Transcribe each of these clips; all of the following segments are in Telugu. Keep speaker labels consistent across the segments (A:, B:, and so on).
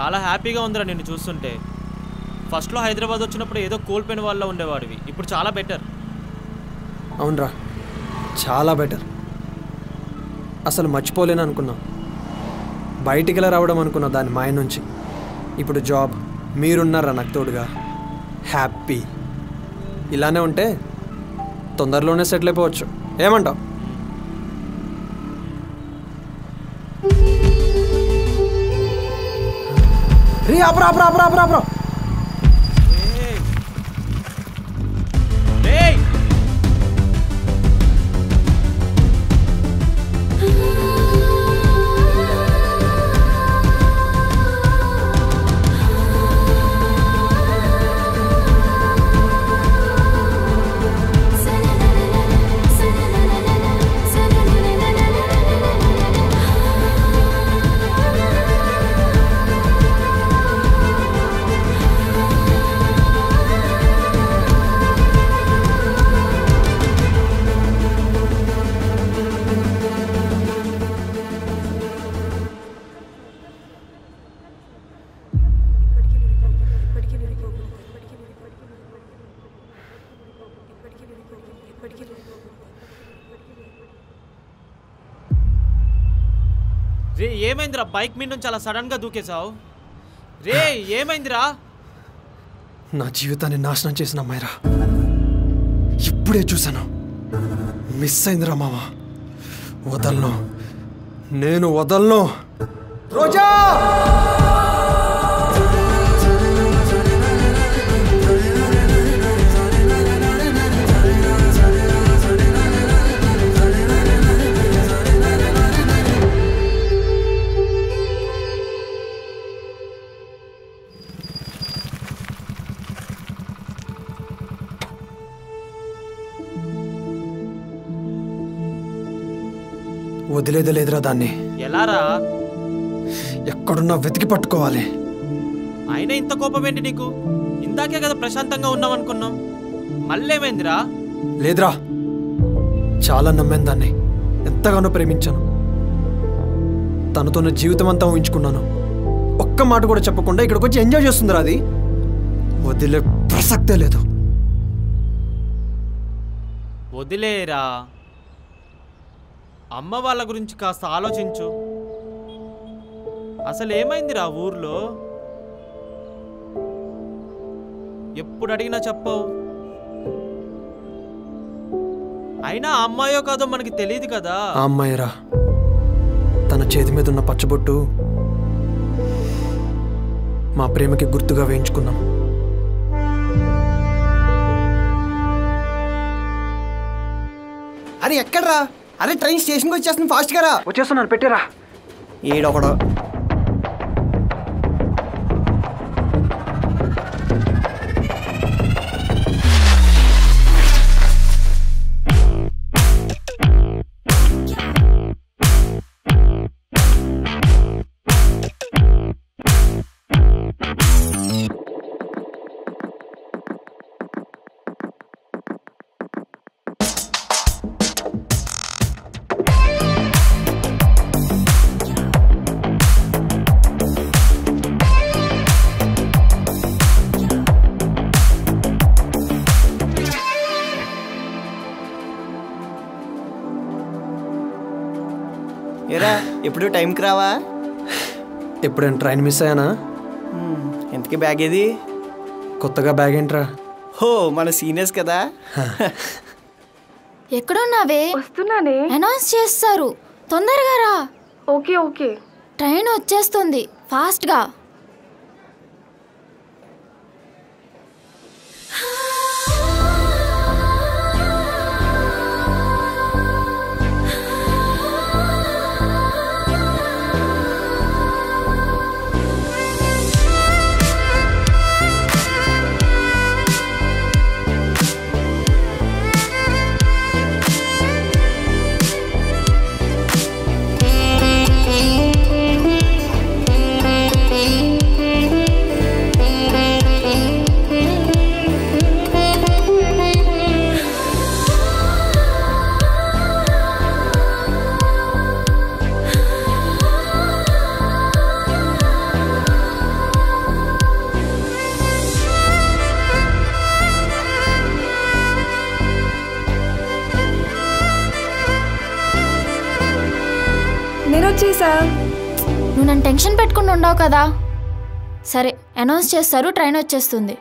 A: చాలా హ్యాపీగా ఉందిరా నిన్ను చూస్తుంటే. ఫస్ట్లో హైదరాబాద్ వచ్చినప్పుడు ఏదో కోల్పోయిన వాళ్ళ ఉండేవాడివి, ఇప్పుడు చాలా బెటర్.
B: అవునరా, చాలా బెటర్. అసలు మర్చిపోలేను అనుకున్నా, బయటికి ఎలా రావడం అనుకున్నా దాని మాయ నుంచి. ఇప్పుడు జాబ్, మీరున్నారా నాకు తోడుగా, హ్యాపీ. ఇలానే ఉంటే తొందరలోనే సెటిల్ అయిపోవచ్చు. ఏమంటావు? రే ఆపరా ఆపరా ఆపరా ఆపరా ఆపరా.
A: రే ఏమైందిరా, బైక్ మీద నుంచి అలా సడన్గా దూకేశావు? రే ఏమైందిరా?
B: నా జీవితాన్ని నాశనం చేసిన అమ్మాయిరా, ఇప్పుడే చూశాను. మిస్ అయిందిరా మామ. వదలను, నేను వదలను. రోజా వదిలేదలేదురా దాన్ని.
A: ఎలారా?
B: ఎక్కడున్నా వెతికి పట్టుకోవాలి.
A: అయినా ఇంత కోపం ఏంటి నీకు? ఇందాకే కదా ప్రశాంతంగా ఉన్నాం అనుకున్నాం, మళ్ళీ ఏమైందిరా?
B: లేదురా, చాలా నమ్మాను దాన్ని, ఎంతగానో ప్రేమించాను. తనతోనే జీవితం అంతా ఊహించుకున్నాను. ఒక్క మాట కూడా చెప్పకుండా ఇక్కడికి వచ్చి ఎంజాయ్ చేస్తుందిరా. అది వదిలే ప్రసక్తే లేదు.
A: వదిలేరా, అమ్మ వాళ్ళ గురించి కాస్త ఆలోచించు. అసలు ఏమైందిరా ఊర్లో? ఎప్పుడు అడిగినా చెప్పవు. అయినా అమ్మాయో కాదో మనకి తెలియదు కదా.
B: ఆ అమ్మాయిరా, తన చేతి మీద ఉన్న పచ్చబొట్టు మా ప్రేమకి గుర్తుగా వేయించుకున్నాం.
C: అరే ఎక్కడ్రా? అరే ట్రైన్ స్టేషన్కి వచ్చేస్తుంది, ఫాస్ట్ గా రా.
B: వచ్చేస్తున్నాను, పెట్టారా.
C: ఏడొకడు ఏరా, ఎప్పుడు టైంకి రావా?
B: ఎప్పుడైనా ట్రైన్ మిస్ అయ్యానా?
C: ఎంతకీ బ్యాగ్ ఏది?
B: కొత్తగా బ్యాగ్ ఏంట్రా?
C: హో, మన సీనియర్స్ కదా.
D: ఎక్కడున్నావే?
E: వస్తున్నానే.
D: అనౌన్స్ చేస్తారు, తొందరగా రా.
E: Okay okay.
D: ట్రైన్ వచ్చేస్తుంది, ఫాస్ట్గా.
E: వచ్చేసా.
D: నువ్వు నన్ను టెన్షన్ పెట్టుకుని ఉండవు కదా. సరే అనౌన్స్ చేస్తారు, ట్రైన్ వచ్చేస్తుంది.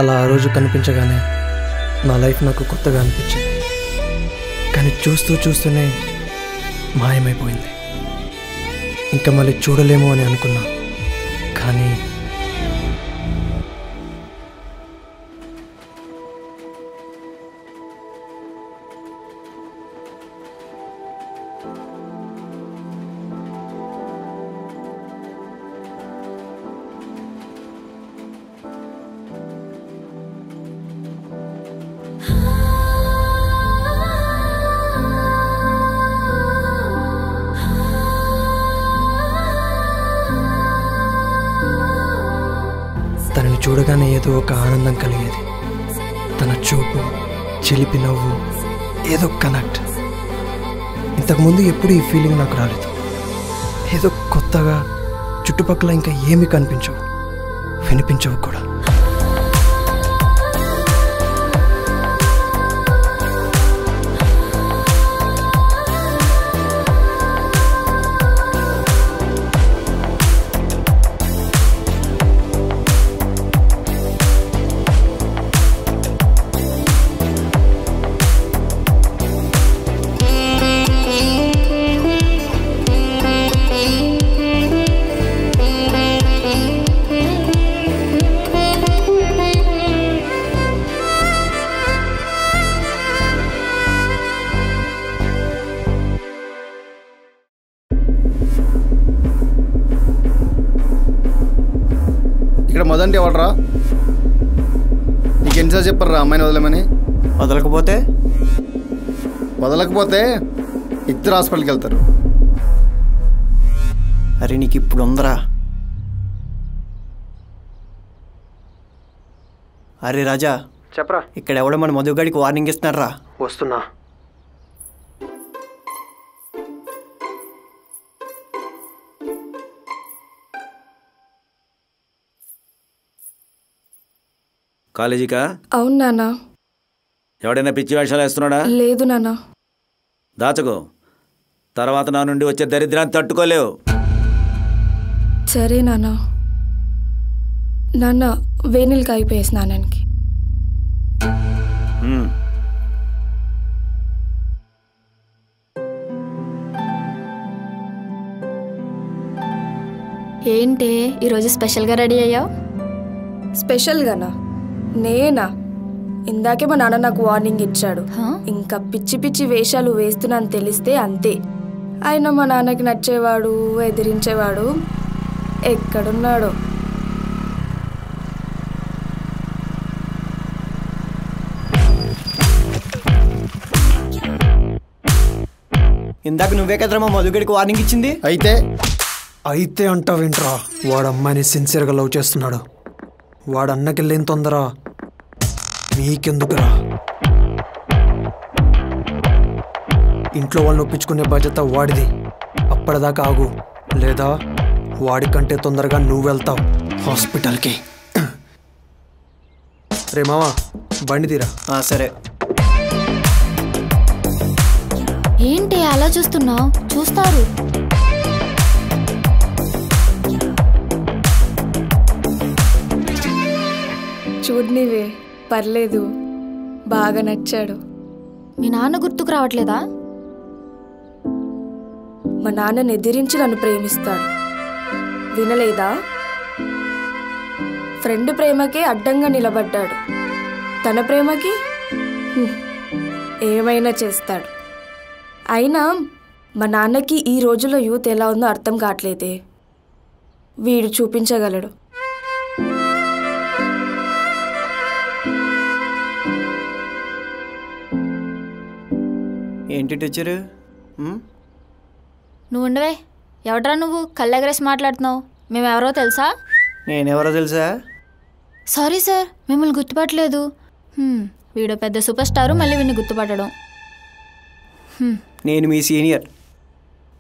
B: అలా ఆ రోజు కనిపించగానే నా లైఫ్ నాకు కొత్తగా అనిపించింది. కానీ చూస్తూనే మాయమైపోయింది. ఇంకా మళ్ళీ చూడలేమో అని అనుకున్నా. కానీ తనని చూడగానే ఏదో ఒక ఆనందం కలిగేది. తన చూపు, చిలిపి నవ్వు, ఏదో కనెక్ట్. ఇంతకుముందు ఎప్పుడు ఈ ఫీలింగ్ నాకు రాలేదు. ఏదో కొత్తగా, చుట్టుపక్కల ఇంకా ఏమీ కనిపించవు, వినిపించవు కూడా.
F: ఇక్కడ మొదటి ఎవడరా? నీకు ఎన్నిసార్లు చెప్పారా అమ్మాయిని వదలమని? వదలకపోతే ఇద్దరు హాస్పిటల్కి వెళ్తారు.
C: అరే నీకు ఇప్పుడు ఉందరా. అరే రాజా,
B: చెప్పరా.
C: ఇక్కడ ఎవడో మన మధుగాడికి వార్నింగ్ ఇస్తున్నారా.
B: వస్తున్నా.
G: కాలేజీకా?
E: అవును నాన్న.
G: ఎవడైనా పిచ్చి వేషాలు వేస్తున్నాడా?
E: లేదు నాన్న.
G: దాచకో, తర్వాత నా నుండి వచ్చే దరిద్రాన్ని తట్టుకోలేవు.
E: సరే నాన్న. నాన్న వేణులకి అయిపోయే స్నానానికి.
D: ఏంటి ఈరోజు స్పెషల్గా రెడీ అయ్యావు?
E: స్పెషల్గానా? నేనా? ఇందాకే మా నాన్న నాకు వార్నింగ్ ఇచ్చాడు. ఇంకా పిచ్చి పిచ్చి వేషాలు వేస్తున్నాను తెలిస్తే అంతే. ఆయన మా నాన్నకి నచ్చేవాడు, ఎదిరించేవాడు ఎక్కడున్నాడు?
C: ఇందాక నువ్వే కదరా మా మధుగడికి వార్నింగ్ ఇచ్చింది.
B: అయితే అంటావేంట్రా? వాడు అమ్మాయిని సిన్సియర్గా లవ్ చేస్తున్నాడు. వాడు అన్నకి లేని తొందర నీకెందుకురా? ఇంట్లో వాళ్ళని ఒప్పించుకునే బాధ్యత వాడిది. అప్పటిదాకా ఆగు, లేదా వాడికంటే తొందరగా నువ్వు వెళ్తావు హాస్పిటల్కి. రే మావా, బండి తీరా.
C: సరే.
D: ఏంటి అలా చూస్తున్నావు? చూస్తారు.
E: చూడనివే, పర్లేదు, బాగా నచ్చాడు.
D: మీ నాన్న గుర్తుకు రావట్లేదా?
E: మా నాన్నని ఎదిరించి నన్ను ప్రేమిస్తాడు. వినలేదా? ఫ్రెండ్ ప్రేమకే అడ్డంగా నిలబడ్డాడు. తన ప్రేమకి ఏమైనా చేస్తాడు. అయినా మా నాన్నకి ఈ రోజుల్లో యూత్ ఎలా ఉందో అర్థం కావట్లేదే. వీడు చూపించగలడు.
C: ఏంటి టీచరు?
D: నువ్వు ఉండవే. ఎవడ్రా నువ్వు కళ్ళెగరేసి మాట్లాడుతున్నావు? మేమెవరో తెలుసా?
C: నేనెవరో తెలుసా?
D: సారీ సార్, మిమ్మల్ని గుర్తుపట్టలేదు. వీడు పెద్ద సూపర్ స్టారు, మళ్ళీ వీడిని గుర్తుపట్టడం.
C: నేను మీ సీనియర్.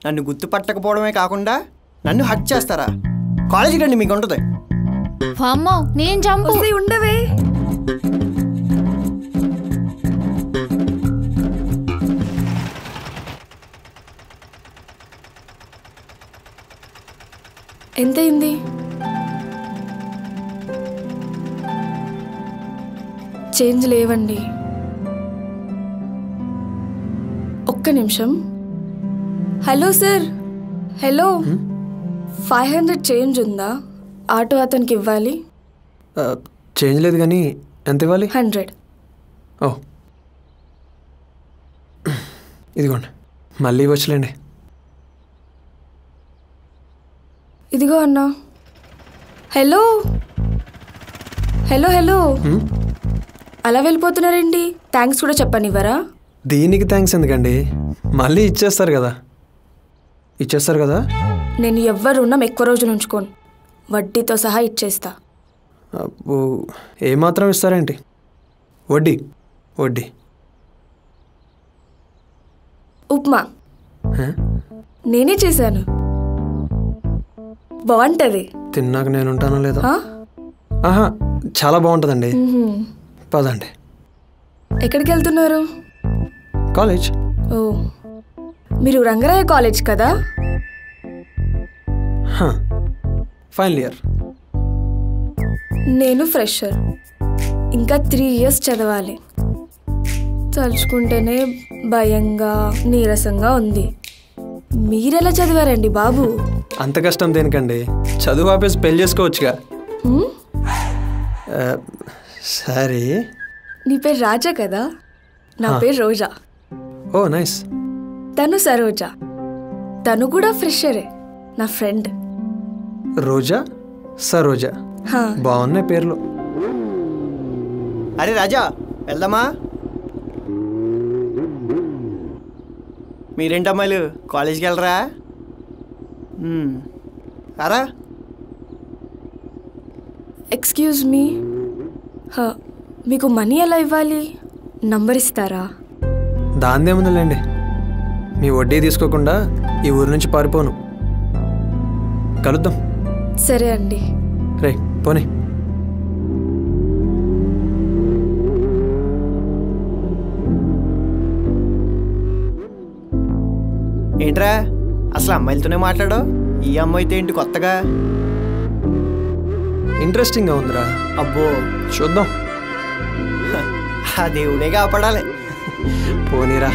C: నన్ను గుర్తుపట్టకపోవడమే కాకుండా నన్ను హక్ చేస్తారా? కాలేజీకి రండి, మీకు ఉంటుంది.
D: అమ్మో, నేను చంపు.
E: ఉండవే. ఎంతైంది? చేంజ్ లేవండి. ఒక్క నిమిషం. Hello sir, hello. 500 చేంజ్ ఉందా? ఆటో అతనికి ఇవ్వాలి.
B: చేంజ్ లేదు కానీ ఎంత ఇవ్వాలి?
E: 100.
B: ఓ, ఇదిగోండి, మళ్ళీ వచ్చలేండి.
E: ఇదిగో అన్నా. Hello hello hello. అలా వెళ్ళిపోతున్నారేంటి? థ్యాంక్స్ కూడా చెప్పనివ్వరా?
B: దీనికి థ్యాంక్స్ ఎందుకండి? మళ్ళీ ఇచ్చేస్తారు కదా.
E: నేను ఎవ్వరు రుణం ఎక్కువ రోజులు ఉంచుకోను. వడ్డీతో సహా ఇచ్చేస్తా.
B: అబ్బో, ఏమాత్రం ఇస్తారేంటి? వడ్డీ?
E: ఉప్మా నేనే చేశాను, బాగుంటది.
B: తిన్నాక నేను ఉంటానో లేదా? ఆహా, చాలా బాగుంటుందండి. పదండి.
E: ఎక్కడికి వెళ్తున్నారు?
B: కాలేజ్.
E: ఓ, మీరు రంగరాయ కాలేజ్ కదా?
B: Final year.
E: నేను ఫ్రెషర్. ఇంకా 3 years చదవాలి. తలుచుకుంటేనే భయంగా, నీరసంగా ఉంది. మీరెలా చదివారండి బాబు?
B: అంత కష్టం దేనికండి? చదువు ఆపేసి పెళ్లి చేసుకోవచ్చుగా. సరే.
E: నీ పేరు రాజా కదా? నా పేరు రోజా.
B: ఓ నైస్.
E: తను సరోజా. తను కూడా ఫ్రెషరే, నా ఫ్రెండ్.
B: రోజా, సరోజా, బాగున్నాయి పేర్లు.
C: అరే రాజా, వెళ్దామా? మీరేంటి అమ్మాయిలు కాలేజీకి వెళ్ళరా? అరా.
E: ఎక్స్క్యూజ్ మీ, మీకు మనీ ఎలా ఇవ్వాలి? నంబర్ ఇస్తారా?
B: దాందేముందిలేండి, మీ వడ్డీ తీసుకోకుండా ఈ ఊరి నుంచి పారిపోను. కలుద్దాం.
E: సరే అండి.
B: రే పోనీ.
C: ఏంట్రా అసలు అమ్మాయిలతోనే మాట్లాడో? ఈ అమ్మాయితో ఏంటి కొత్తగా?
B: ఇంట్రెస్టింగ్గా ఉందిరా.
C: అబ్బో,
B: చూద్దాం.
C: ఆ దేవుడే కాపాడాలి.
B: పోనీరా.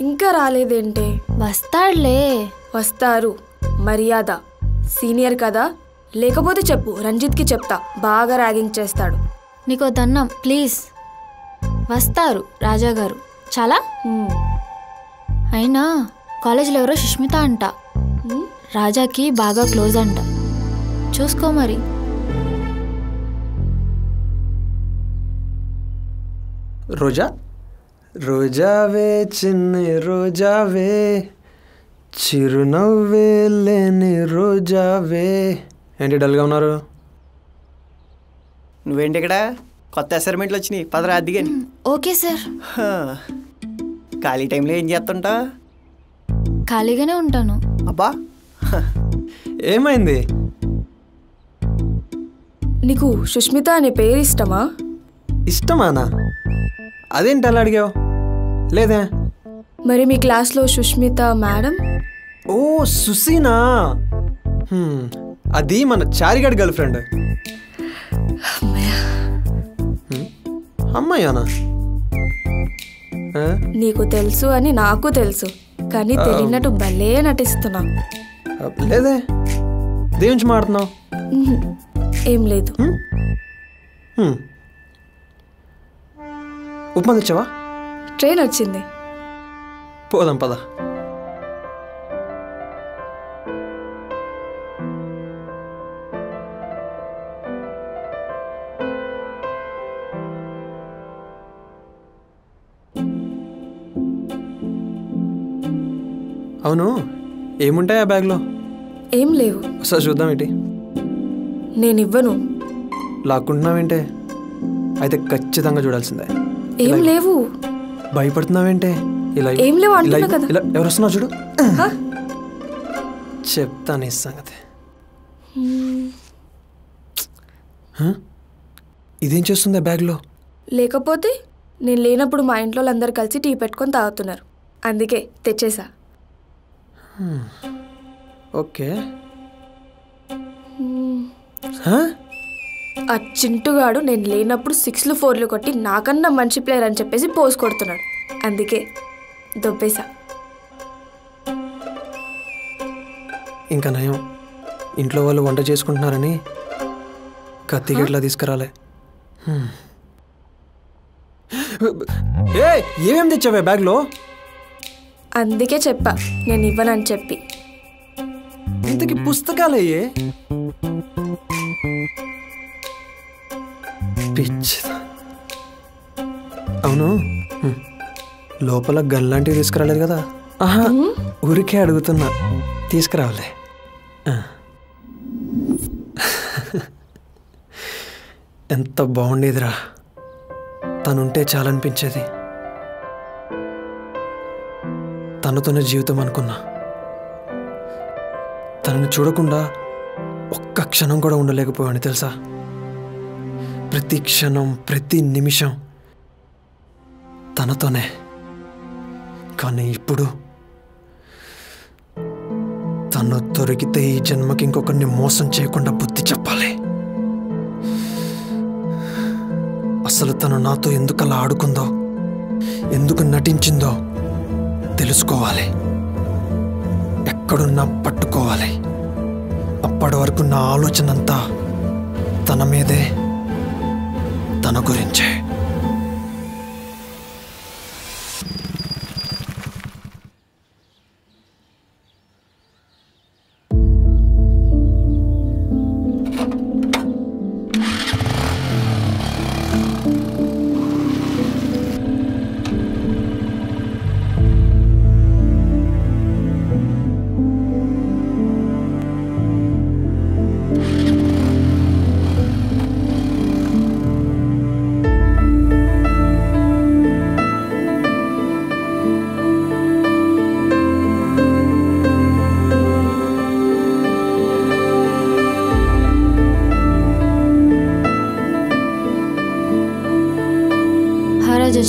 E: ఇంకా రాలేదేంటి?
D: వస్తాడులే.
E: వస్తారు. మర్యాద. సీనియర్ కదా, లేకపోతే చెప్పు, రంజిత్కి చెప్తా, బాగా ర్యాగింగ్ చేస్తాడు.
D: నీకో దన్నం ప్లీజ్. వస్తారు రాజా గారు. చాలా. అయినా కాలేజీలో ఎవరో సుష్మిత అంట, రాజాకి బాగా క్లోజ్ అంట. చూసుకో మరి.
B: రోజా, రోజావే చిన్ని రోజావే, చిరునవ్వే లేని రోజావే, ఏంటి డల్గా ఉన్నారు?
C: నువ్వేంటి ఇక్కడ? కొత్త అసైన్మెంట్లు వచ్చినాయి, పదరా అద్దిగాని.
D: Okay sir.
C: ఖాళీ టైంలో ఏం చేస్తుంటా?
D: ఖాళీగానే ఉంటాను.
C: అబ్బా,
B: ఏమైంది?
E: నీకు సుష్మిత అనే పేరు ఇష్టమా?
B: ఇష్టమానా? అదేంటి అలా అడిగావు? లేదే.
E: మరి మీ క్లాస్లో సుష్మిత మేడం?
B: ఓ సుసీనా, అది మన చారిగాడి గర్ల్ ఫ్రెండ్. అమ్మాయానా?
E: నీకు తెలుసు అని నాకు తెలుసు, కానీ తెలియనట్టు భలే నటిస్తున్నా.
B: లేదే. దేనికి మాడుతున్నావు?
E: ఏం లేదు.
B: ఉప్మా తెచ్చావా?
E: ట్రైన్ వచ్చింది.
B: పోదాం పద. అవును, ఏముంటాయి ఆ బ్యాగ్లో?
E: ఏం లేవు.
B: ఒకసారి చూద్దాం. ఏంటి?
E: నేనివ్వను.
B: లాక్కుంటున్నావేంటే? అయితే ఖచ్చితంగా చూడాల్సిందే.
E: ఏం లేవు.
B: భయపడుతున్నావేంటే? ఇలా
E: ఏం లేవు అంటున్నా కదా.
B: ఇలా ఎవరు వస్తున్నా చూడు. చెప్తాను ఈ సంగతి. ఇదేం చేస్తుంది బ్యాగ్లో?
E: లేకపోతే నేను లేనప్పుడు మా ఇంట్లో అందరు కలిసి టీ పెట్టుకొని తాగుతున్నారు, అందుకే తెచ్చేసా.
B: ఓకే.
E: ఆ చింటుగాడు నేను లేనప్పుడు 6లు 4లు కొట్టి నాకన్నా మంచి ప్లేయర్ అని చెప్పేసి పోజ్ కొడుతున్నాడు, అందుకే దొబ్బేసా.
B: ఇంకా నయం, ఇంట్లో వాళ్ళు వంట చేసుకుంటున్నారని కత్తిగట్లా తీసుకురాలే. ఏమేమి తెచ్చావే బ్యాగ్లో?
E: అందుకే చెప్పా నేను ఇవ్వనని చెప్పి.
B: ఇంతకి పుస్తకాలయ్యే? పిచ్చి. అవును, లోపల గన్ లాంటివి తీసుకురాలేదు కదా? ఆహా, ఊరికే అడుగుతున్నా. తీసుకురావలే. ఎంత బాగుండేదిరా, తనుంటే చాలనిపించేది. తనతోనే జీవితం అనుకున్నా. తనని చూడకుండా ఒక్క క్షణం కూడా ఉండలేకపోయాను తెలుసా? ప్రతి క్షణం, ప్రతి నిమిషం తనతోనే. కానీ ఇప్పుడు తను దొరికితే ఈ జన్మకి ఇంకొకరిని మోసం చేయకుండా బుద్ధి చెప్పాలి. అసలు తను నాతో ఎందుకు అలా ఆడుకుందో, ఎందుకు నటించిందో తెలుసుకోవాలి. ఎక్కడున్నా పట్టుకోవాలి. అప్పటి వరకు నా ఆలోచన అంతా తన మీదే, తన గురించే.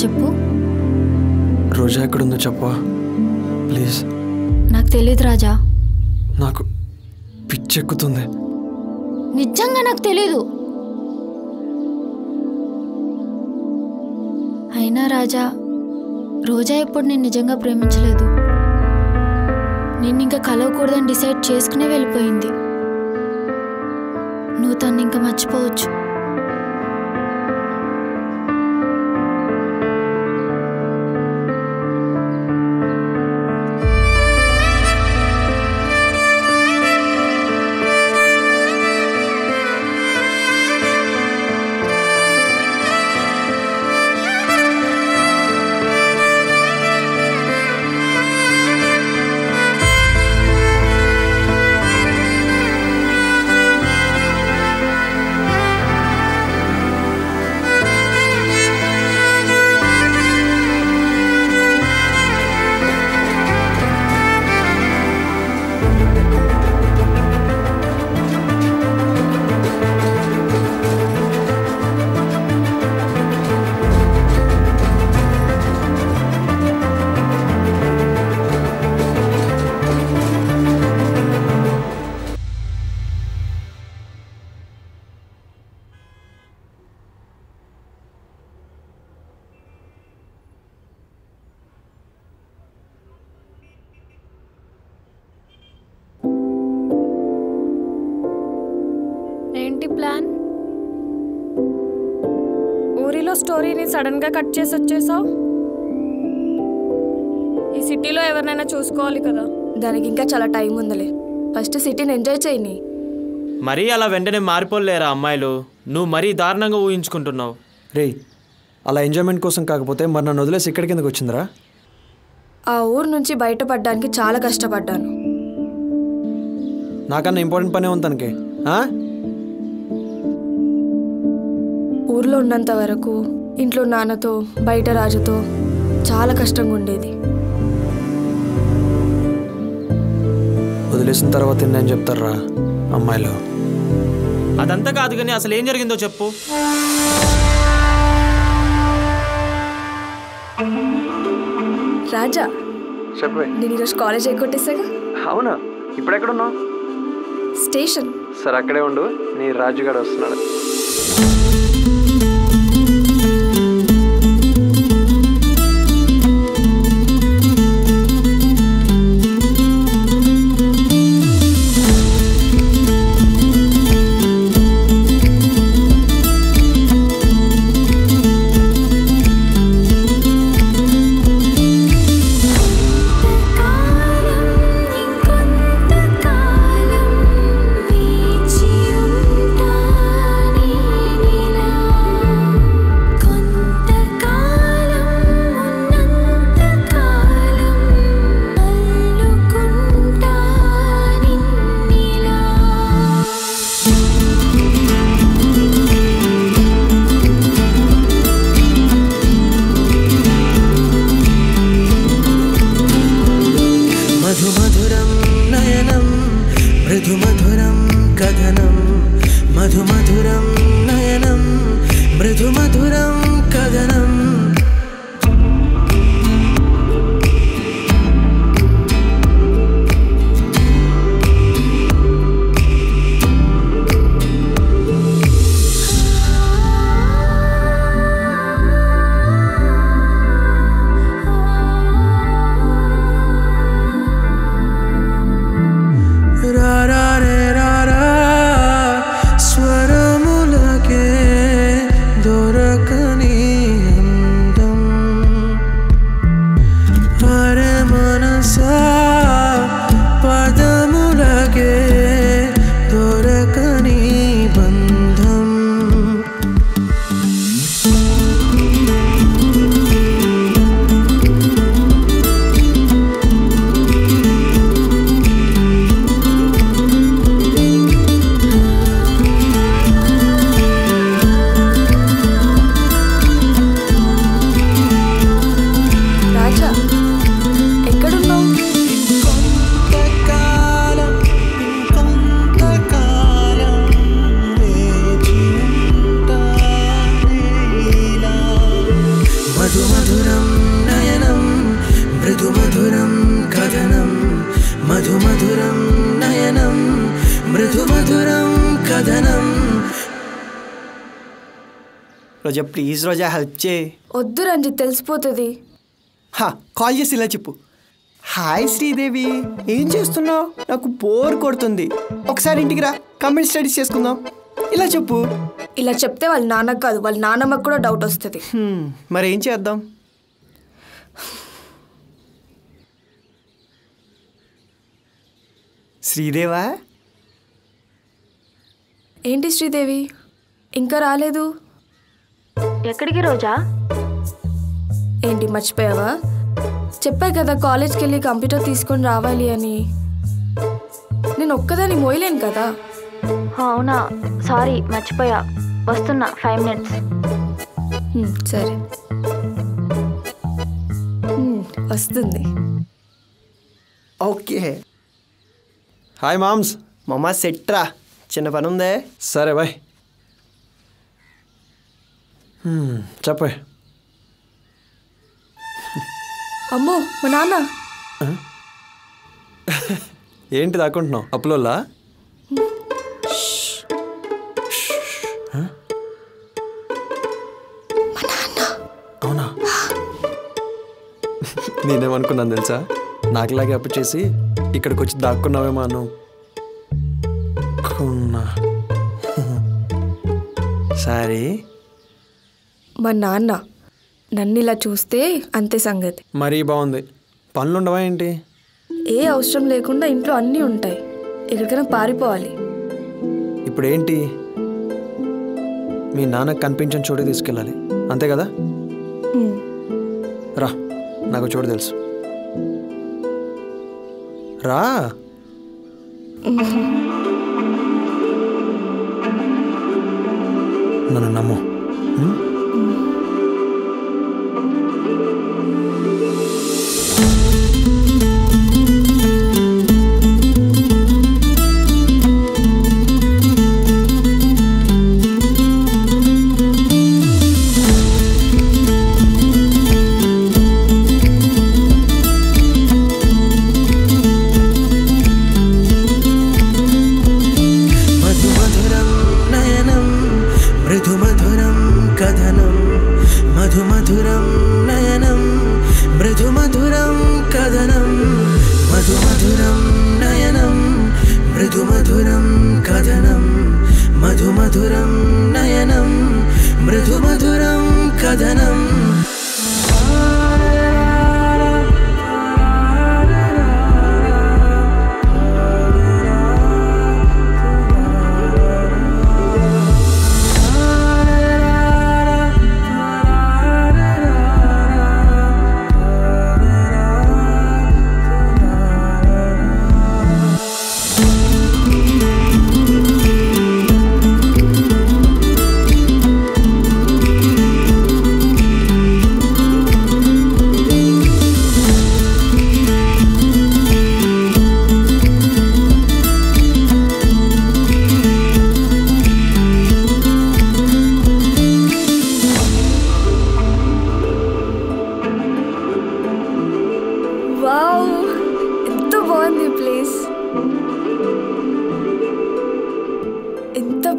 D: చెప్పు.
B: రోజా ఎక్కడుందో చెప్పవా ప్లీజ్?
D: నాకు తెలియదు రాజా.
B: నాకు పిచ్చెక్కుతుంది.
D: నిజంగా నాకు తెలీదు. అయినా రాజా, రోజా ఎప్పుడు నేను నిజంగా ప్రేమించలేదు. నేను ఇంకా కలవకూడదని డిసైడ్ చేసుకునే వెళ్ళిపోయింది. నువ్వు తను ఇంకా మర్చిపోవచ్చు. ఏంటి ప్లాన్?
E: ఊరిలో స్టోరీని సడన్గా కట్ చేసి వచ్చేసావు. ఈ సిటీలో ఎవరినైనా చూసుకోవాలి కదా, దానికి ఇంకా చాలా టైం ఉందిలే. ఫస్ట్ సిటీని ఎంజాయ్ చేయని.
A: మరీ అలా వెంటనే మారిపోలేరా అమ్మాయిలు? నువ్వు మరీ దారుణంగా ఊహించుకుంటున్నావు.
B: రే, అలా ఎంజాయ్మెంట్ కోసం కాకపోతే మరి నన్ను వదిలేసి ఇక్కడికి ఎందుకు వచ్చిందిరా?
E: ఆ ఊరు నుంచి బయటపడడానికి చాలా కష్టపడ్డాను.
B: నాకన్నా ఇంపార్టెంట్ పనే ఉంది తనకి.
E: ఊర్లో ఉన్నంత వరకు ఇంట్లో నాన్నతో బయట రాజుతో చాలా కష్టంగా ఉండేది.
B: వదిలేసిన తర్వాత నేను చెప్తారా అమ్మాయిలు?
A: అదంతా కాదు కానీ అసలు ఏం జరిగిందో చెప్పు.
E: రాజా,
B: చెప్పే.
E: నేను ఈరోజు కాలేజ్ ఎగ్గొట్టేసాగా.
B: అవునా? ఇప్పుడు ఎక్కడున్నావు?
E: స్టేషన్.
B: సరే అక్కడే ఉండు, నీ రాజుగాడు వస్తున్నాడు.
C: రోజా ప్లీజ్ రోజా హెల్ప్ చేయి.
E: వద్దు రంజిత్, తెలిసిపోతుంది.
C: కాల్ చేసి ఇలా చెప్పు, హాయ్ శ్రీదేవి, ఏం చేస్తున్నావు? నాకు బోర్ కొడుతుంది, ఒకసారి ఇంటికి రా, కంప్యూటర్ స్టడీస్ చేసుకుందాం. ఇలా చెప్పు.
E: ఇలా చెప్తే వాళ్ళ నాన్నకు కాదు, వాళ్ళ నాన్నమ్మకు కూడా డౌట్ వస్తుంది.
C: మరి ఏం చేద్దాం? శ్రీదేవా?
E: ఏంటి శ్రీదేవి ఇంకా రాలేదు?
D: ఎక్కడికి రోజా?
E: ఏంటి మర్చిపోయావా? చెప్పా కదా కాలేజ్కి వెళ్ళి కంప్యూటర్ తీసుకొని రావాలి అని. నేను ఒక్కదాన్ని మోయలేను కదా.
D: అవునా, సారీ మర్చిపోయా. వస్తున్నా 5 minutes.
E: సరే వస్తుంది.
C: ఓకే.
B: Hi moms.
C: మమ్మ సెట్రా, చిన్న పని ఉందే.
B: సరే బాయ్. చెప్పే.
E: అమ్మో మా నాన్న.
B: ఏంటి దాక్కుంటున్నావు? అప్పులోలా? అవునా? నేనేమనుకున్నాను తెలుసా, నాకులాగే అప్పు చేసి ఇక్కడికి వచ్చి దాక్కున్నావేమో అను. సారీ.
E: మా నాన్న నన్ను ఇలా చూస్తే అంతే సంగతి.
B: మరీ బాగుంది. పనులు ఉండవా ఏంటి?
E: ఏ అవసరం లేకుండా ఇంట్లో అన్నీ ఉంటాయి. ఎక్కడికైనా పారిపోవాలి.
B: ఇప్పుడు ఏంటి? మీ నాన్నకు కనిపించని చోటు తీసుకెళ్ళాలి, అంతే కదా? రా, నాకు చోటు తెలుసు. రా. నన్ను నమ్ము.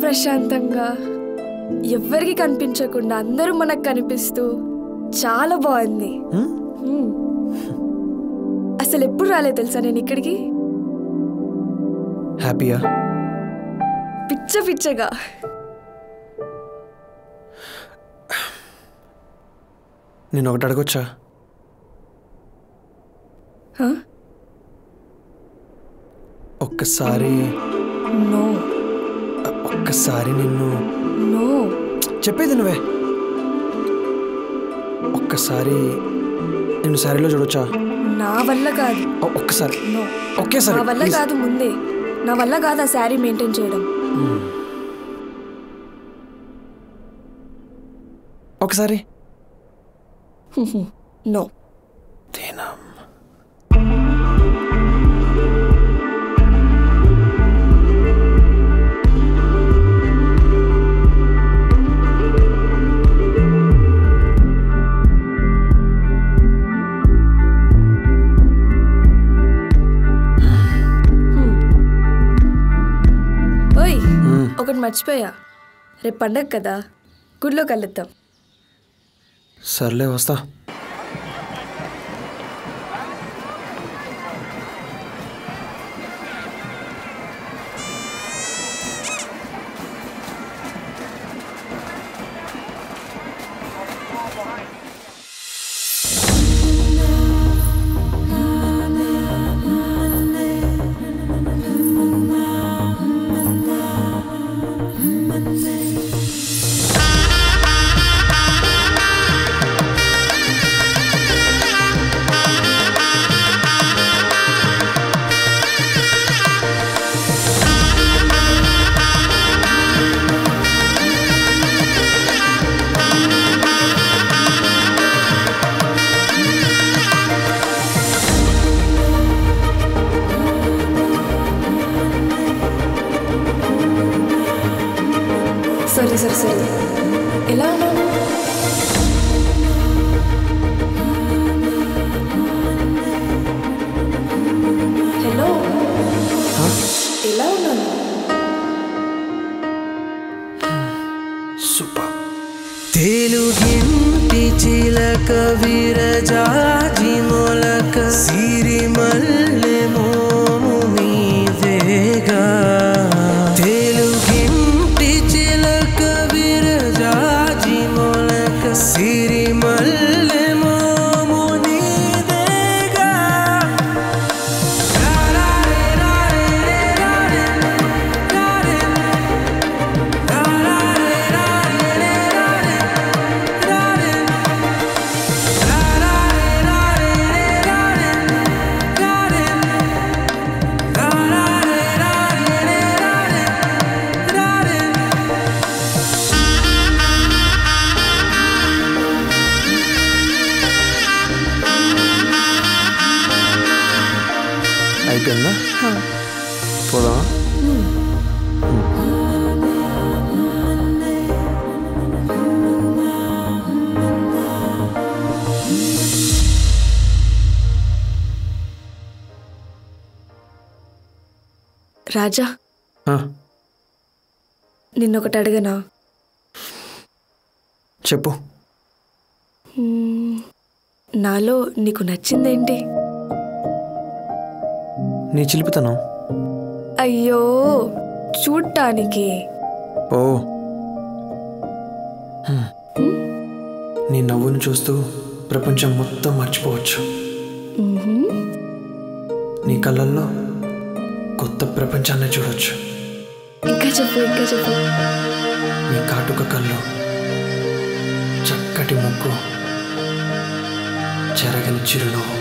E: ప్రశాంతంగా, ఎవ్వరికి కనిపించకుండా అందరూ మనకు కనిపిస్తూ చాలా బాగుంది. అసలు ఎప్పుడు రాలేదు తెలుసా నేను ఇక్కడికి.
B: హ్యాపీయా?
E: పిచ్చగా.
B: నేను ఒకటి అడగొచ్చా? ఒక్కసారి నిన్ను చెప్పేది నువ్వే. ఒక్కసారి నిన్ను సారీలో చూడొచ్చా?
E: నా వల్ల కాదు.
B: ఒక్కసారి
E: నా వల్ల కాదు. ముందే నా వల్ల కాదు ఆ శారీ మెయింటైన్ చేయడం.
B: ఒకసారి
E: నో. ఒకటి మర్చిపోయా, రేపు పండగ కదా, గుడిలో కలుద్దాం.
B: సర్లే, వస్తా.
E: సరే ఎలా ఉన్నాను? హలో, ఎలా ఉన్నాను?
B: సూపర్.
H: తెలుగింటి చిలక విరజాజి మొలక సిరి మల్లె మోము మీదేగా. తెలుగింటి చిలక విర
B: అయిపోయిందా? పోదామా?
E: రాజా, నిన్నొకటి అడగనా?
B: చెప్పు.
E: నాలో నీకు నచ్చిందేంటి?
B: నీ చిలిపితనం.
E: అయ్యో, చూడటానికి.
B: ఓ, నీ నవ్వును చూస్తూ ప్రపంచం మొత్తం మర్చిపోవచ్చు. నీ కళ్ళల్లో కొత్త ప్రపంచాన్ని చూడవచ్చు.
E: ఇంకా చెప్పు, ఇంకా చెప్పు.
B: నీ కాటుక కళ్ళు, చక్కటి ముగ్గు, చెరగని చిరునవ్వు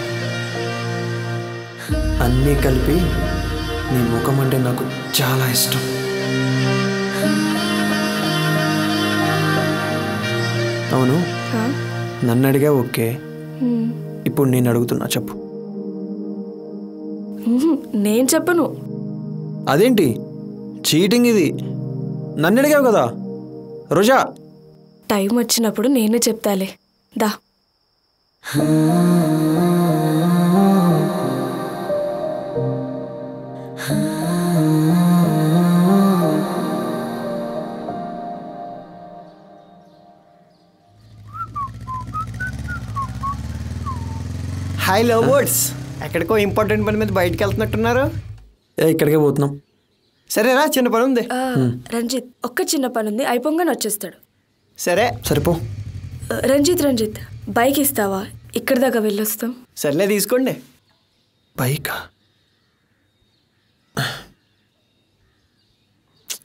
B: అన్నీ కలిపి నీ ముఖం అంటే నాకు చాలా ఇష్టం. అవును, నన్ను అడిగా ఓకే. ఇప్పుడు నేను అడుగుతున్నా, చెప్పు.
E: నేను చెప్పను.
B: అదేంటి చీటింగ్ ఇది? నన్ను అడిగావు కదా రోజా.
E: టైం వచ్చినప్పుడు నేను చెప్తాలే, దా.
C: హాయ్ లవ్ బర్డ్స్, ఎక్కడికో ఇంపార్టెంట్ పని మీద బయటకు వెళ్తున్నట్టున్నారు.
B: ఇక్కడికే పోతున్నాం.
C: సరేరా, చిన్న పని ఉంది.
E: రంజిత్, ఒక్క చిన్న పని ఉంది, అయిపోగానే వచ్చేస్తాడు.
C: సరే
B: సరిపో.
E: రంజిత్ బైక్ ఇస్తావా? ఇక్కడి దాకా వెళ్ళొస్తాం.
C: సర్లే, తీసుకోండి.
B: బైకా?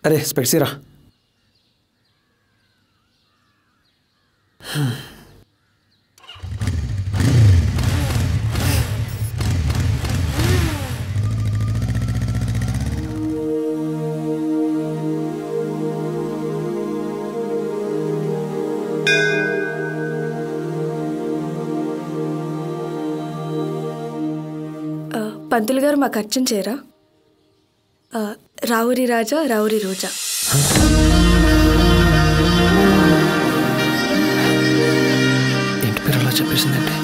B: అరే స్పెక్సీరా.
E: పంతులు గారు మాకు అర్చన చేయరా? రావురి రాజా, రావురి రోజా.
B: ఏంటి పేరు అలా చెప్పేసిందంటే?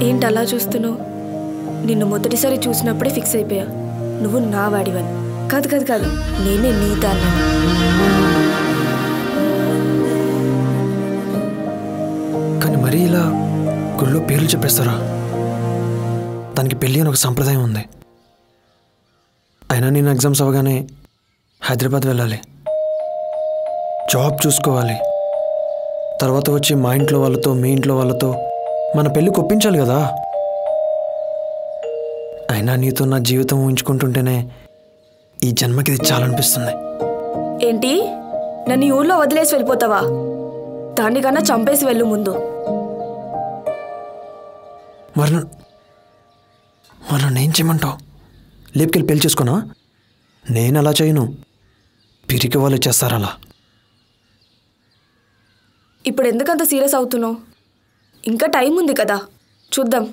E: ఏంటి అలా చూస్తున్నావు? నిన్ను మొదటిసారి చూసినప్పుడే ఫిక్స్ అయిపోయా, నువ్వు నా వాడివని. కాదు కాదు కాదు, నేనే నీ దాన్ని.
B: కానీ మరీ ఇలా గుళ్ళో పేర్లు చెప్పేస్తారా? దానికి పెళ్ళి అని ఒక సంప్రదాయం ఉంది. అయినా నేను ఎగ్జామ్స్ అవ్వగానే హైదరాబాద్ వెళ్ళాలి, జాబ్ చూసుకోవాలి. తర్వాత వచ్చి మా ఇంట్లో వాళ్ళతో మీ ఇంట్లో వాళ్ళతో మన పెళ్ళి కొప్పించాలి కదా. అయినా నీతో నా జీవితం ఊహించుకుంటుంటేనే ఈ జన్మకి ఇది చాలనిపిస్తుంది.
E: ఏంటి, నన్ను ఈ ఊళ్ళో వదిలేసి వెళ్ళిపోతావా? దానికన్నా చంపేసి వెళ్ళు ముందు.
B: మరి నన్ను ఏం చేయమంటావు? లేపుకెళ్ళి పెళ్లి చేసుకున్నా? నేను అలా చేయను, పిరికి వాళ్ళు చేస్తారు అలా.
E: ఇప్పుడు ఎందుకంత సీరియస్ అవుతున్నావు? ఇంకా టైం ఉంది కదా, చూద్దాం.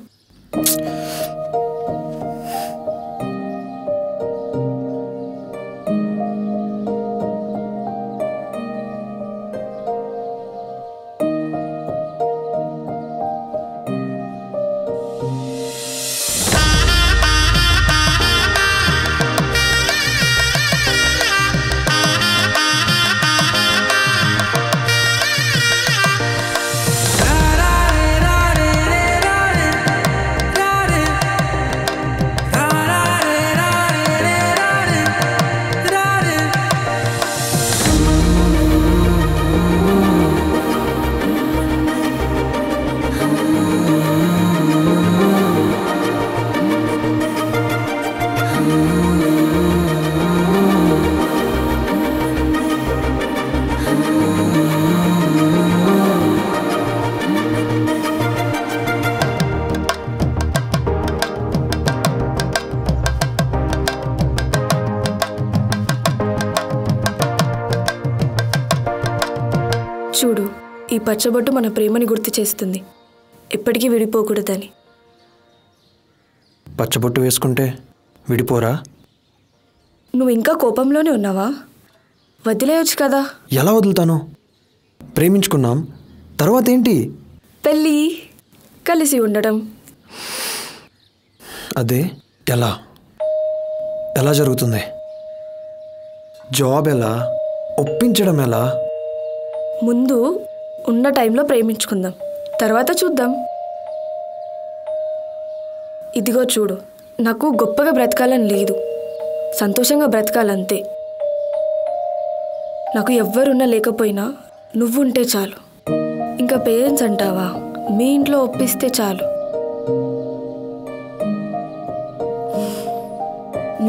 E: పచ్చబొట్టు మన ప్రేమని గుర్తు చేస్తుంది, ఎప్పటికీ విడిపోకూడదని.
B: పచ్చబొట్టు వేసుకుంటే విడిపోరా?
E: నువ్వు ఇంకా కోపంలోనే ఉన్నావా? వదిలేయొచ్చు కదా.
B: ఎలా వదులుతాను? ప్రేమించుకున్నాం, తర్వాత ఏంటి?
E: పెళ్ళి, కలిసి ఉండడం.
B: అదే ఎలా ఎలా జరుగుతుంది? జాబ్ ఎలా? ఒప్పించడం ఎలా?
E: ముందు ఉన్న టైంలో ప్రేమించుకుందాం, తర్వాత చూద్దాం. ఇదిగో చూడు, నాకు గొప్పగా బ్రతకాలని లేదు, సంతోషంగా బ్రతకాలంతే. నాకు ఎవ్వరున్నా లేకపోయినా నువ్వుంటే చాలు. ఇంకా పేరెంట్స్ అంటావా? మీ ఇంట్లో ఒప్పిస్తే చాలు.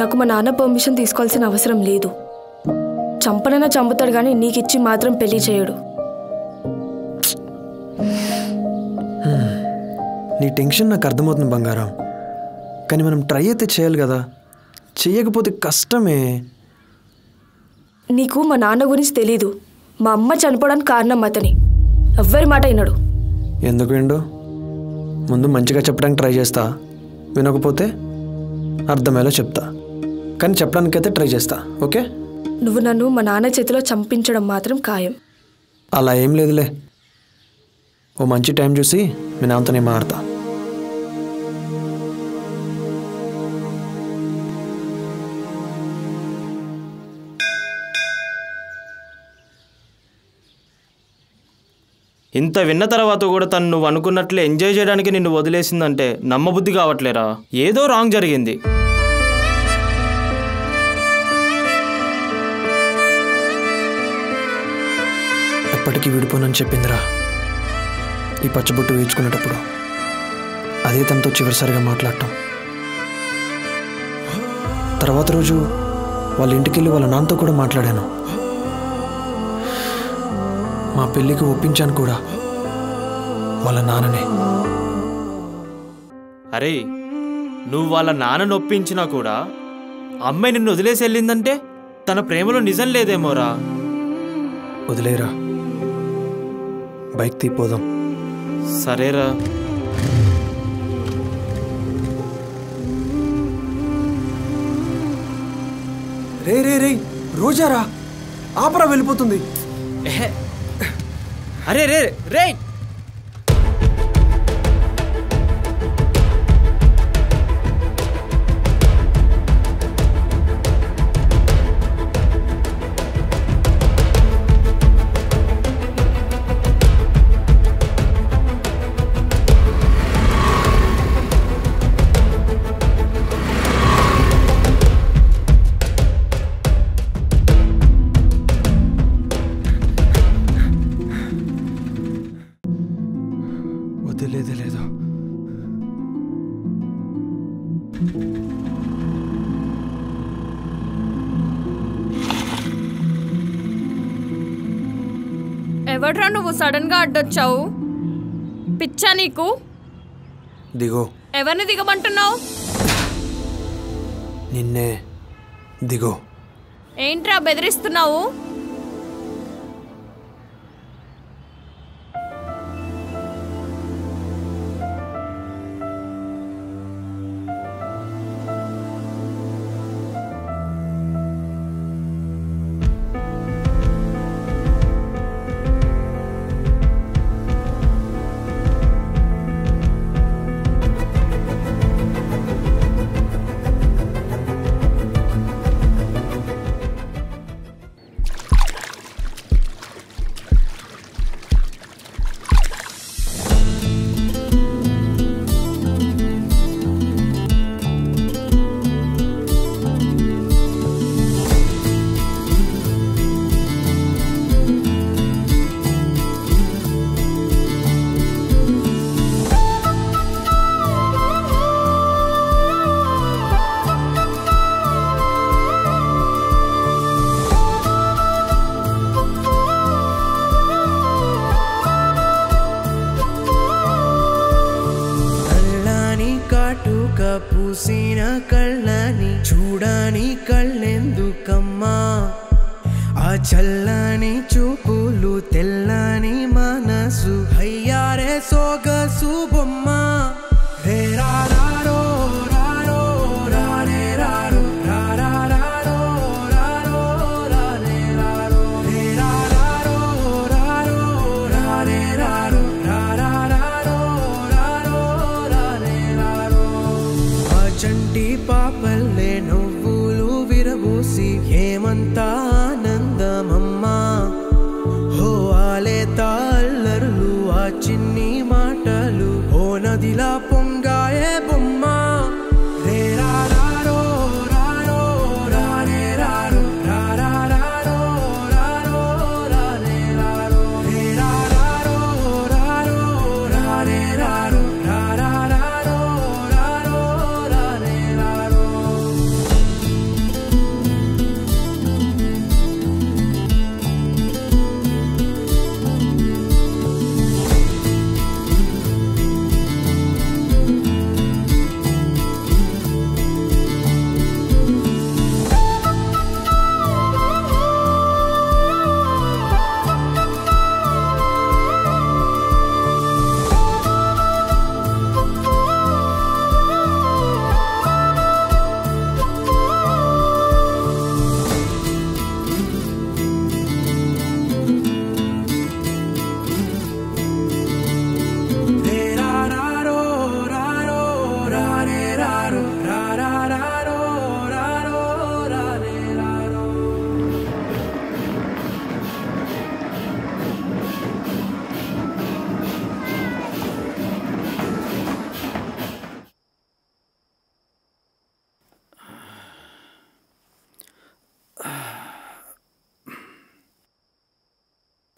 E: నాకు మా నాన్న పర్మిషన్ తీసుకోవాల్సిన అవసరం లేదు. చంపనైనా చంపుతాడు కానీ నీకిచ్చి మాత్రం పెళ్లి చేయడు.
B: నీ టెన్షన్ నాకు అర్థమవుతుంది బంగారం, కానీ మనం ట్రై అయితే చేయాలి కదా. చెయ్యకపోతే కష్టమే.
E: నీకు మా నాన్న గురించి తెలీదు. మా అమ్మ చనిపోవడానికి కారణం అతని. ఎవ్వరి మాట వినడు.
B: ఎందుకు విండు? ముందు మంచిగా చెప్పడానికి ట్రై చేస్తా, వినకపోతే అర్థమయ్యేలా చెప్తా, కానీ చెప్పడానికైతే ట్రై చేస్తా. ఓకే?
E: నువ్వు నన్ను మా నాన్న చేతిలో చంపించడం మాత్రం ఖాయం.
B: అలా ఏం లేదులే. ఓ మంచి టైం చూసి మీ నాన్నతో నేను మారుతా.
A: ఇంత విన్న తర్వాత కూడా తను నువ్వు అనుకున్నట్లే ఎంజాయ్ చేయడానికి నిన్ను వదిలేసిందంటే నమ్మబుద్ధి కావట్లేరా? ఏదో రాంగ్ జరిగింది.
B: ఎప్పటికీ విడిపోనని చెప్పిందిరా ఈ పచ్చబొట్టు వేయించుకునేటప్పుడు. అదే తనతో చివరిసారిగా మాట్లాడటం. తర్వాత రోజు వాళ్ళ ఇంటికి వెళ్ళి వాళ్ళ నాన్నతో కూడా మాట్లాడాను. మా పెళ్ళికి ఒప్పించాను కూడా వాళ్ళ నాన్ననే.
A: అరే, నువ్వు వాళ్ళ నాన్నను ఒప్పించినా కూడా అమ్మాయి నిన్ను వదిలేసి వెళ్ళిందంటే తన ప్రేమలో నిజం లేదేమోరా.
B: వదిలేరా, బైక్ తీపోదాం.
A: సరేరా.
B: రే రే రే రోజారా, ఆపరా, వెళ్ళిపోతుంది.
A: అరే రే రే
B: వదిలేదే లేదు.
I: ఎవడ్రా నువ్వు సడన్ గా అడ్డొచ్చావు? పిచ్చా నీకు?
B: దిగో.
I: ఎవరిని దిగమంటున్నావు?
B: నిన్నే. దిగో.
I: ఏంట్రా బెదిరిస్తున్నావు?
H: పూసిన కళ్ళని చూడని కళ్ళెందుకమ్మా? ఆ చల్లని చూపులు తెల్లని మనసు సోగసు బొమ్మ రే రారో రారో రారే రారో రారో రారో రారే రారో రే రారో రారో రారే రారో రారో రారే రారో ఆ చంటి పాపల్లే నువ్వులు విరబూసి ఏమంత ఆనందమమ్మా హో ఆలే తాళ్ళరులు ఆ చిన్ని మాటలు ఓ నదిలా పొంగాయే బొమ్మ రే రారో రారో రారే రారో రారో రారే రారో రే రారో రారో రారే రారో రారో రారే రారో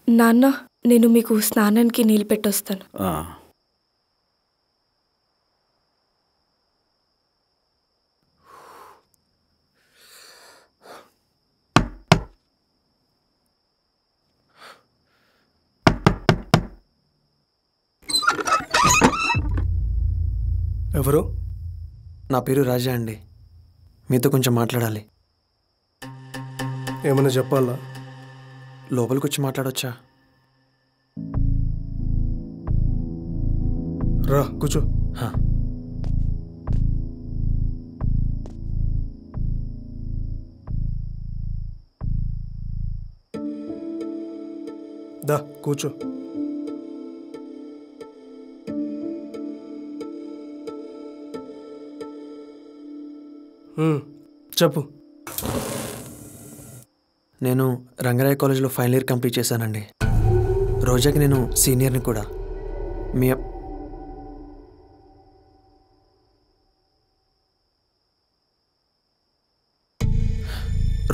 E: నాన్న నేను మీకు స్నానానికి నీళ్ళు పెట్టొస్తాను.
B: ఎవరు? నా పేరు రాజా అండి. మీతో కొంచెం మాట్లాడాలి.
J: ఏమన్నా చెప్పాలా?
B: లోపలికి వచ్చి మాట్లాడొచ్చా?
J: రా కూర్చో. దా కూర్చో. చెప్పు.
B: నేను రంగరాయ కాలేజ్లో ఫైనల్ ఇయర్ కంప్లీట్ చేశానండి. రోజాకి నేను సీనియర్ని కూడా. మీ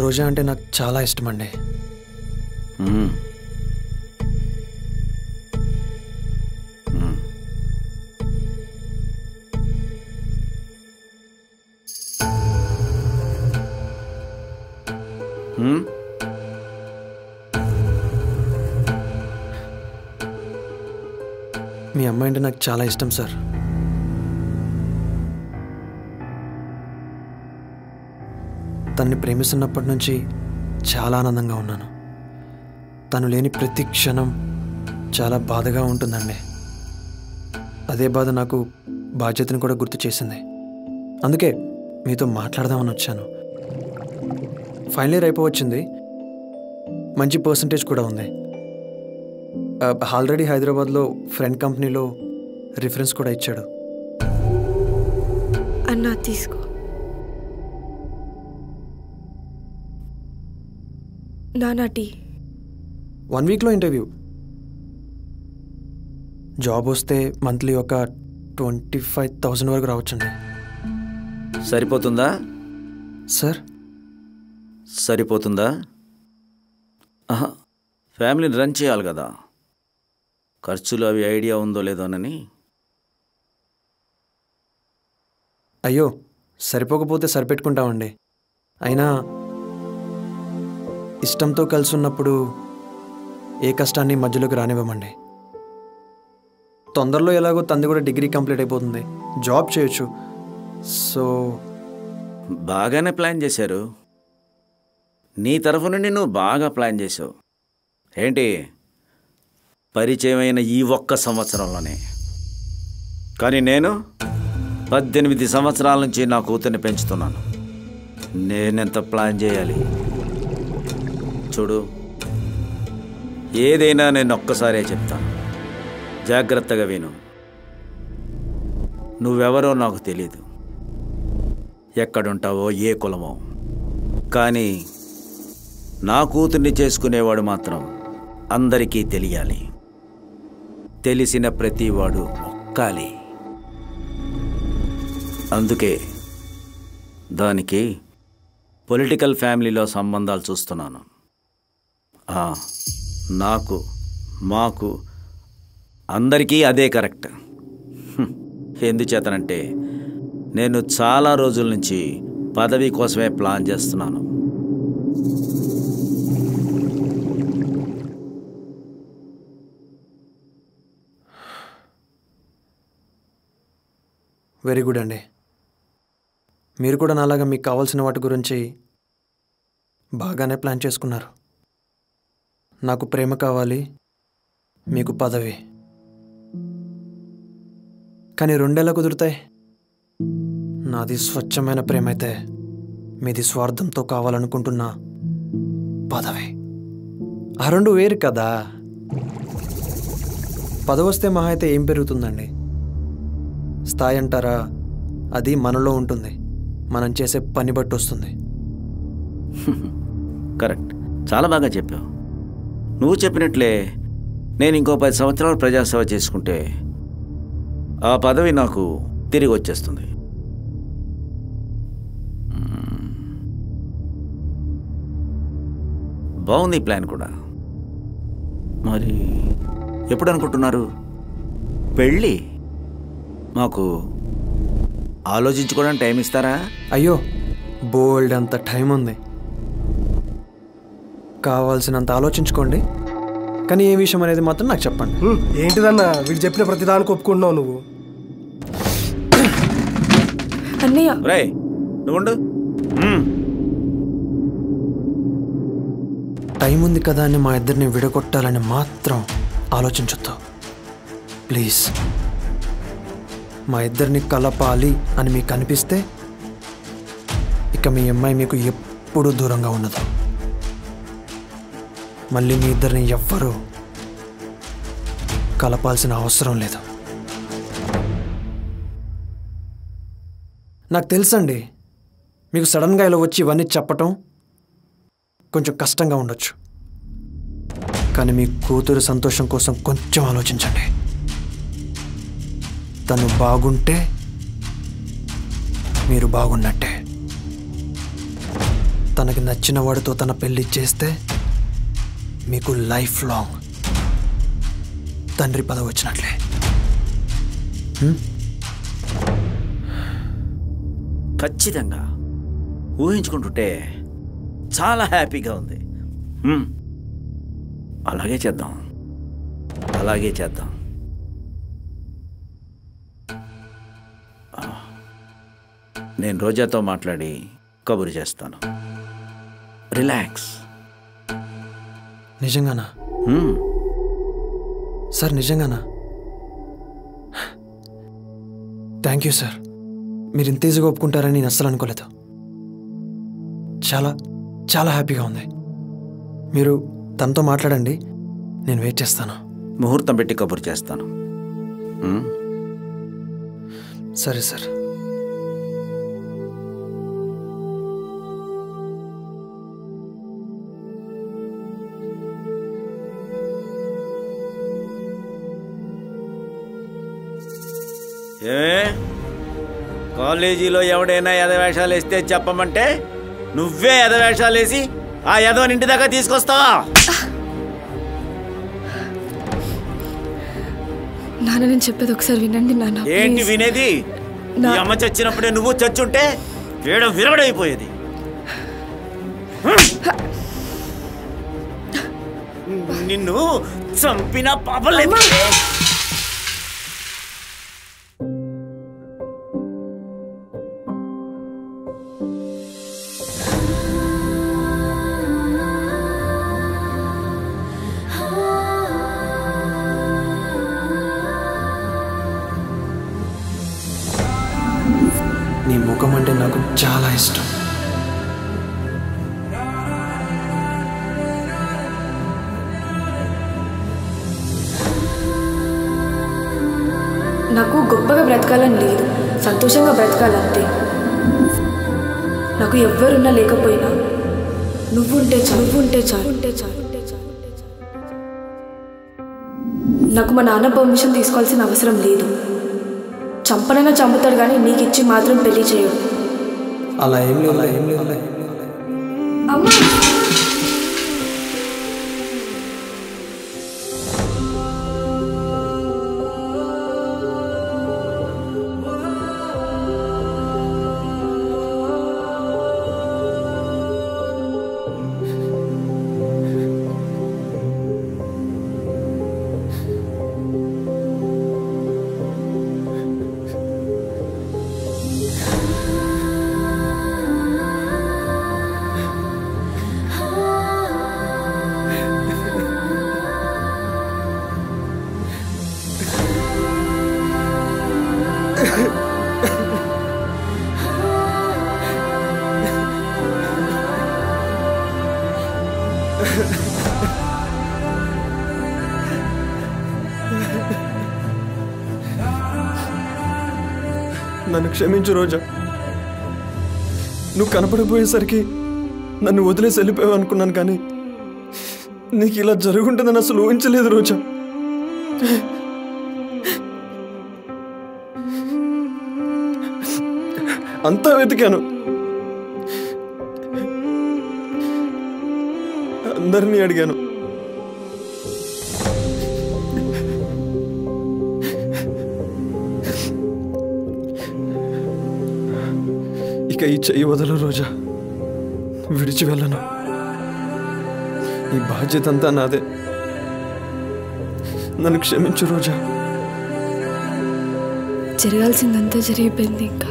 B: రోజా అంటే నాకు చాలా ఇష్టం అండి. మీ అమ్మాయి అంటే నాకు చాలా ఇష్టం సార్. తనని ప్రేమిస్తున్నప్పటి నుంచి చాలా ఆనందంగా ఉన్నాను. తను లేని ప్రతి క్షణం చాలా బాధగా ఉంటుందండి. అదే బాధ నాకు బాధ్యతను కూడా గుర్తు చేసింది. అందుకే మీతో మాట్లాడదామని వచ్చాను. ఫైనల్ ఇయర్ అయిపోవచ్చింది. మంచి పర్సంటేజ్ కూడా ఉంది. ఆల్రెడీ హైదరాబాద్లో ఫ్రెండ్ కంపెనీలో రిఫరెన్స్ కూడా ఇచ్చాడు.
E: అన్నా తీసుకో. నానా టీ.
B: 1 వీక్లో ఇంటర్వ్యూ. జాబ్ వస్తే మంత్లీ ఒక 25,000 వరకు రావచ్చండి.
G: సరిపోతుందా
B: సార్?
G: సరిపోతుందా? ఫ్యామిలీని రన్ చేయాలి కదా, ఖర్చులు అవి ఐడియా ఉందో లేదోనని.
B: అయ్యో సరిపోకపోతే సరిపెట్టుకుంటామండి. అయినా ఇష్టంతో కలిసి ఉన్నప్పుడు ఏ కష్టాన్ని మధ్యలోకి రానివ్వమండి. తొందరలో ఎలాగో తంది కూడా డిగ్రీ కంప్లీట్ అయిపోతుంది, జాబ్ చేయొచ్చు. సో
G: బాగానే ప్లాన్ చేశారు. నీ తరఫు నుండి నువ్వు బాగా ప్లాన్ చేసావు. ఏంటి పరిచయమైన ఈ ఒక్క సంవత్సరంలోనే. కానీ నేను 18 సంవత్సరాల నుంచి నా కూతుర్ని పెంచుతున్నాను. నేనెంత ప్లాన్ చేయాలి చూడు. ఏదైనా నేను ఒక్కసారే చెప్తాను, జాగ్రత్తగా విను. నువ్వెవరో నాకు తెలీదు, ఎక్కడుంటావో, ఏ కులమో. కానీ నా కూతుర్ని చేసుకునేవాడు మాత్రం అందరికీ తెలియాలి. తెలిసిన ప్రతివాడు ఒక్కాలి. అందుకే దానికి పొలిటికల్ ఫ్యామిలీలో సంబంధాలు చూస్తున్నాను. నాకు, మాకు, అందరికీ అదే కరెక్ట్. ఎందుచేతనంటే నేను చాలా రోజుల నుంచి పదవి కోసమే ప్లాన్ చేస్తున్నాను.
B: వెరీ గుడ్ అండి. మీరు కూడా నాలాగా మీకు కావాల్సిన వాటి గురించి బాగానే ప్లాన్ చేసుకున్నారు. నాకు ప్రేమ కావాలి, మీకు పదవి. కానీ రెండేలా కుదురుతాయి? నాది స్వచ్ఛమైన ప్రేమ అయితే, మీది స్వార్థంతో కావాలనుకుంటున్న పదవి. ఆ రెండు వేరు కదా. పదవి వస్తే మహా అయితే ఏం పెరుగుతుందండి? స్థాయి అంటారా, అది మనలో ఉంటుంది, మనం చేసే పని బట్టి వస్తుంది.
G: కరెక్ట్, చాలా బాగా చెప్పావు. నువ్వు చెప్పినట్లే నేను ఇంకో 10 సంవత్సరాలు ప్రజాసేవ చేసుకుంటే ఆ పదవి నాకు తిరిగి వచ్చేస్తుంది. బాగుంది ఈ ప్లాన్ కూడా. మరి ఎప్పుడు అనుకుంటున్నారు పెళ్ళి? మాకు ఆలోచించుకోవడానికి టైం ఇస్తారా?
B: అయ్యో, బోల్డ్ అంత టైం ఉంది. కావాల్సినంత ఆలోచించుకోండి, కానీ ఏ విషయం అనేది మాత్రం నాకు చెప్పండి.
J: ఏంటిదన్నా వీడు చెప్పిన ప్రతి దానికి ఒప్పుకుంటున్నావు నువ్వు?
E: అన్నయ్య
G: రేయ్, నువ్వుండు.
B: టైం ఉంది కదా అని మా ఇద్దరిని విడగొట్టాలని మాత్రం ఆలోచించొద్దు ప్లీజ్. మా ఇద్దరిని కలపాలి అని మీకు అనిపిస్తే ఇక మీ అమ్మాయి మీకు ఎప్పుడూ దూరంగా ఉండదు. మళ్ళీ మీ ఇద్దరిని ఎవ్వరూ కలపాల్సిన అవసరం లేదు. నాకు తెలుసండి, మీకు సడన్గా ఇలా వచ్చి ఇవన్నీ చెప్పటం కొంచెం కష్టంగా ఉండొచ్చు. కానీ మీ కూతురు సంతోషం కోసం కొంచెం ఆలోచించండి. తను బాగుంటే మీరు బాగున్నట్టే. తనకి నచ్చిన వాడితో తన పెళ్లి చేస్తే మీకు లైఫ్ లాంగ్ తండ్రి పదవి వచ్చినట్లే.
G: ఖచ్చితంగా ఊహించుకుంటుంటే చాలా హ్యాపీగా ఉంది. అలాగే చేద్దాం, అలాగే చేద్దాం. నేను రోజాతో మాట్లాడి కబురు చేస్తాను. రిలాక్స్.
B: నిజంగానా సార్? నిజంగానా? Thank you sir. మీరు ఇంత ఈజీగా ఒప్పుకుంటారని నేను అస్సలు అనుకోలేదు. చాలా చాలా హ్యాపీగా ఉంది. మీరు తనతో మాట్లాడండి, నేను వెయిట్ చేస్తాను.
G: ముహూర్తం పెట్టి కబురు చేస్తాను.
B: సరే సార్.
G: ఏమే, కాలేజీలో ఎవడైనా ఎదవేషాలు వేస్తే చెప్పమంటే నువ్వే ఎదవేషాలు వేసి ఆ ఎదవని ఇంటి దాకా తీసుకొస్తావా?
E: నాన్న, నేను చెప్పేది ఒకసారి వినండి నాన్న.
G: ఏంటి వినేది? నీ అమ్మ చచ్చినప్పుడే నువ్వు చచ్చుంటే వేడ విరగడైపోయేది. నిన్ను చంపిన పాపం లేదు.
B: నీ ముఖం అంటే నాకు చాలా ఇష్టం.
E: నాకు గొప్పగా బ్రతకాలని లేదు, సంతోషంగా బ్రతకాలంతే. నాకు ఎవ్వరున్నా లేకపోయినా నువ్వుంటే చాలు. నాకు మా నాన్న పర్మిషన్ తీసుకోవాల్సిన అవసరం లేదు. చంపనైనా చంపుతాడు కానీ నీకు ఇచ్చి మాత్రం పెళ్లి చేయడు.
B: అలా ఏం లేదు.
E: అమ్మా
B: నన్ను క్షమించు రోజా. నువ్వు కనపడిపోయేసరికి నన్ను వదిలేసి వెళ్ళిపోయావు అనుకున్నాను, కానీ నీకు ఇలా జరుగుంటుందని అసలు ఊహించలేదు రోజా. అంతా వెతికాను, అందరినీ అడిగాను. ఇక ఈ చెయ్యి వదలు రోజా, విడిచి వెళ్ళను. ఈ బాధ్యత అంతా నాదే. నన్ను క్షమించు రోజా.
E: జరగాల్సిందంతా జరిగిపోయింది. ఇంకా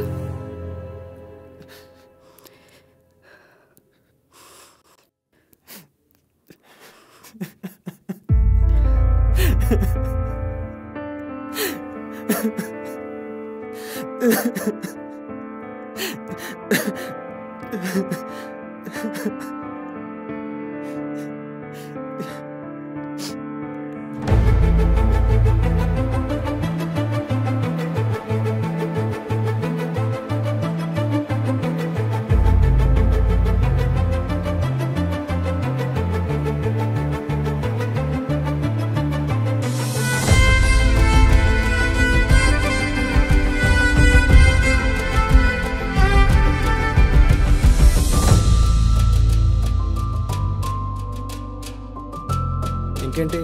B: ఇంకేంటి,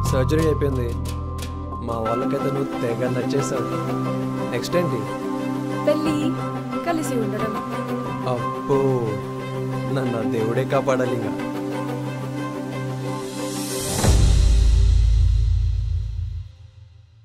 B: సర్జరీ అయిపోయింది. మా వాళ్ళకైతే నువ్వు తెగ నచ్చేసావు. నెక్స్ట్ ఏంటి?
E: పెళ్ళి, కలిసి ఉండడం.
B: అబ్బో, నన్ను దేవుడే కాపాడాలి. ఇంకా